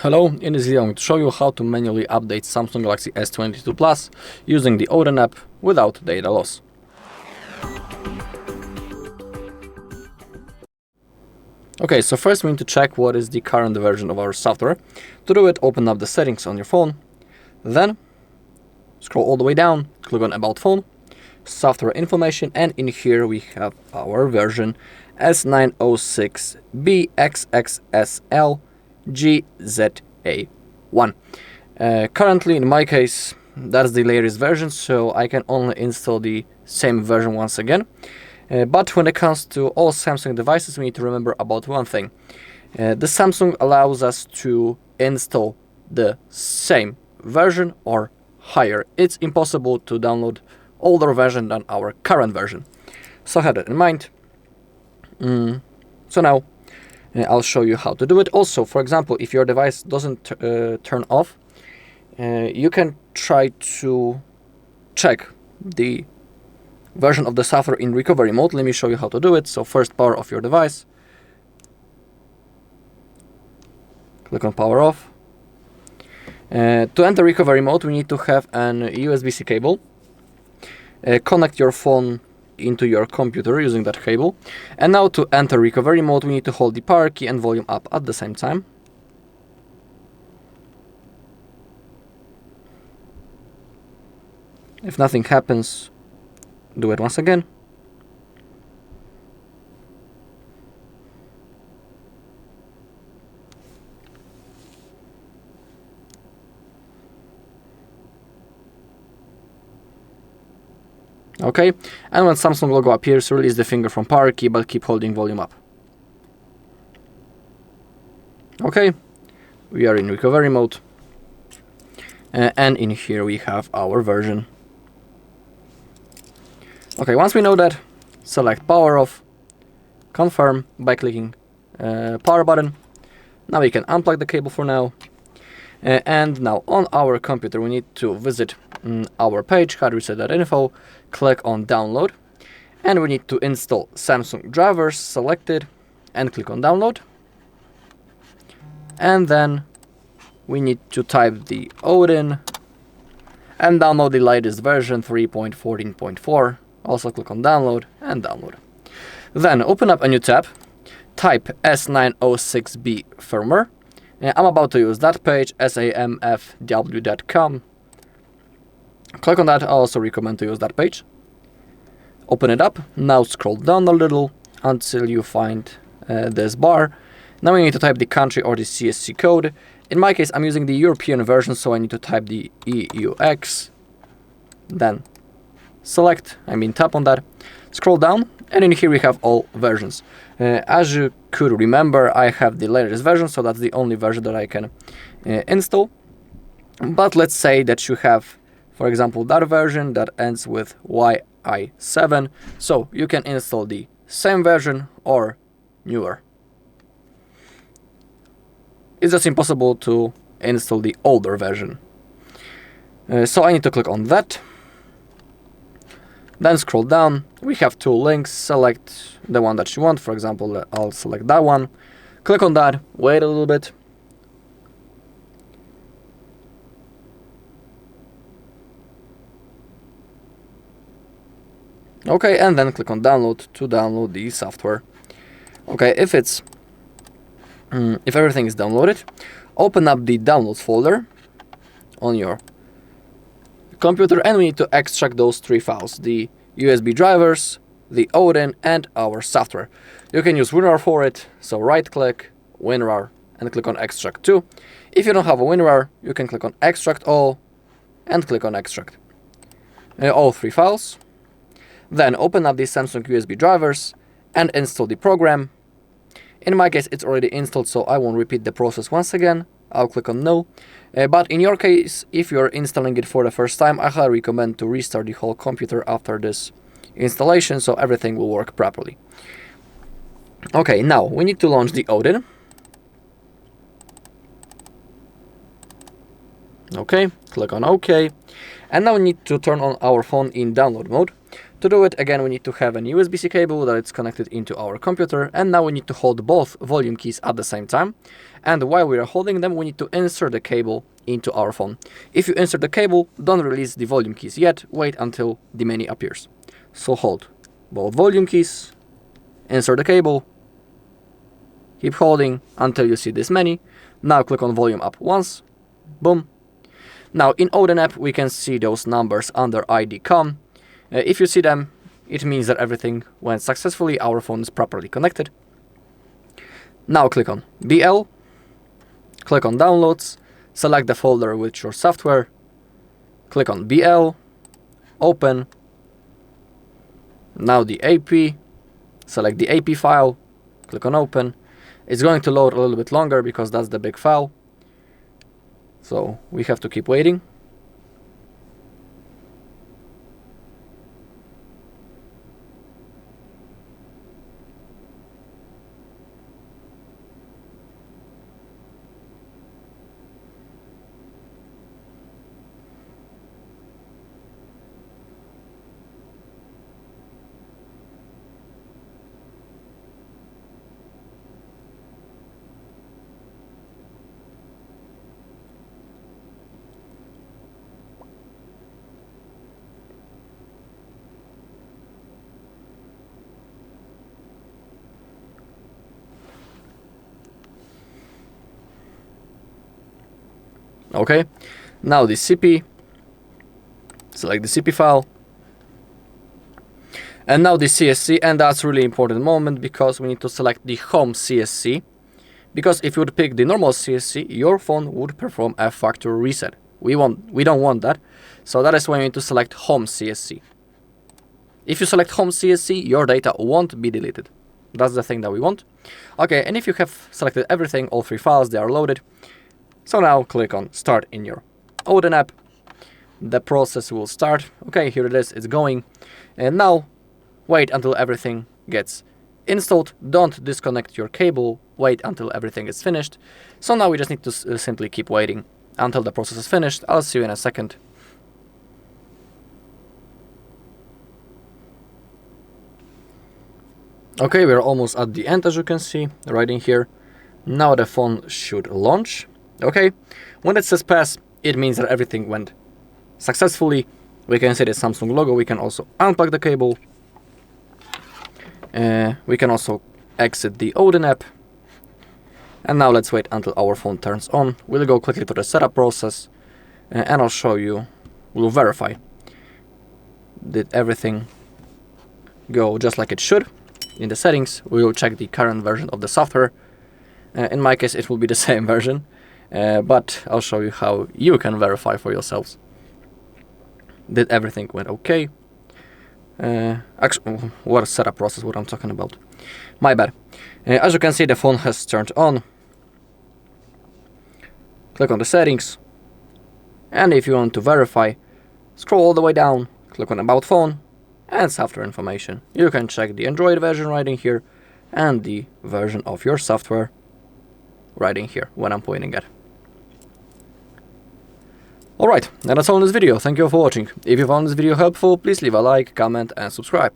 Hello, in this video I'm going to show you how to manually update Samsung Galaxy S22 Plus using the Odin app without data loss. Okay, so first we need to check what is the current version of our software. To do it, open up the settings on your phone, then scroll all the way down, click on About Phone, Software Information, and in here we have our version S906BXXSL GZA1. Currently, in my case, that's the latest version, so I can only install the same version once again. But when it comes to all Samsung devices, we need to remember about one thing. The Samsung allows us to install the same version or higher. It's impossible to download older version than our current version. So have that in mind. So now I'll show you how to do it. Also, for example, if your device doesn't turn off, you can try to check the version of the software in recovery mode. Let me show you how to do it. So first, power off your device. Click on power off. To enter recovery mode, we need to have an USB-C cable. Connect your phone into your computer using that cable. And now to enter recovery mode, we need to hold the power key and volume up at the same time. If nothing happens, do it once again. Okay, and when Samsung logo appears, release the finger from power key, but keep holding volume up. Okay, we are in recovery mode, and in here we have our version. Okay, once we know that, select power off, confirm by clicking power button. Now we can unplug the cable for now. And now on our computer we need to visit our page, HardReset.Info, click on download, and we need to install Samsung drivers, selected, and click on download. And then we need to type the Odin and download the latest version 3.14.4. Also click on download and download. Then open up a new tab, type S906B firmware. I'm about to use that page, samfw.com. Click on that. I also recommend to use that page. Open it up. Now scroll down a little until you find this bar. Now we need to type the country or the CSC code. In my case, I'm using the European version, so I need to type the EUX. Then select, tap on that. Scroll down, and in here we have all versions. As you could remember, I have the latest version, so that's the only version that I can install. But let's say that you have, for example, that version that ends with YI7, so you can install the same version or newer. It's just impossible to install the older version. So I need to click on that. Then scroll down, we have two links, select the one that you want. For example, I'll select that one. Click on that, wait a little bit. Okay, and then click on download to download the software. Okay, if everything is downloaded, open up the downloads folder on your computer, and we need to extract those three files: the USB drivers, the Odin, and our software. You can use WinRAR for it, so right click, WinRAR, and click on extract to. If you don't have a WinRAR, you can click on extract all and click on extract all three files. Then open up the Samsung USB drivers and install the program. In my case, it's already installed, so I won't repeat the process once again. I'll click on no. But in your case, if you're installing it for the first time, I highly recommend to restart the whole computer after this installation, so everything will work properly. Okay, now we need to launch the Odin. Okay, click on OK. And now we need to turn on our phone in download mode. To do it, again, we need to have an USB-C cable that is connected into our computer, and now we need to hold both volume keys at the same time. And while we are holding them, we need to insert the cable into our phone. If you insert the cable, don't release the volume keys yet, wait until the menu appears. So hold both volume keys, insert the cable, keep holding until you see this menu. Now click on volume up once, boom. Now in Odin app we can see those numbers under ID.com. If you see them, it means that everything went successfully, our phone is properly connected. Now click on BL, click on downloads, select the folder with your software, click on BL, open. Now the AP, select the AP file, click on open. It's going to load a little bit longer because that's the big file. So we have to keep waiting. Okay, now the CP, select the CP file, and now the CSC, and that's really important moment because we need to select the home CSC, because if you would pick the normal CSC, your phone would perform a factory reset. We don't want that, so that is why you need to select home CSC. If you select home CSC, your data won't be deleted. That's the thing that we want. Okay, and if you have selected everything, all three files, they are loaded. So now click on Start in your Odin app. The process will start. Okay, here it is, it's going. And now wait until everything gets installed. Don't disconnect your cable. Wait until everything is finished. So now we just need to simply keep waiting until the process is finished. I'll see you in a second. Okay, we're almost at the end, as you can see, right in here. Now the phone should launch. Okay, when it says pass, it means that everything went successfully. We can see the Samsung logo. We can also unplug the cable. We can also exit the Odin app. And now let's wait until our phone turns on. We'll go quickly to the setup process, and I'll show you, we'll verify. Did everything go just like it should? In the settings, we will check the current version of the software. In my case, it will be the same version. But I'll show you how you can verify for yourselves. Did everything went okay? Actually, what setup process, what I'm talking about. My bad. As you can see, the phone has turned on. Click on the settings. And if you want to verify, scroll all the way down, click on About Phone, and software information. You can check the Android version right in here, and the version of your software right in here, when I'm pointing at. Alright, and that's all in this video. Thank you for watching. If you found this video helpful, please leave a like, comment and subscribe.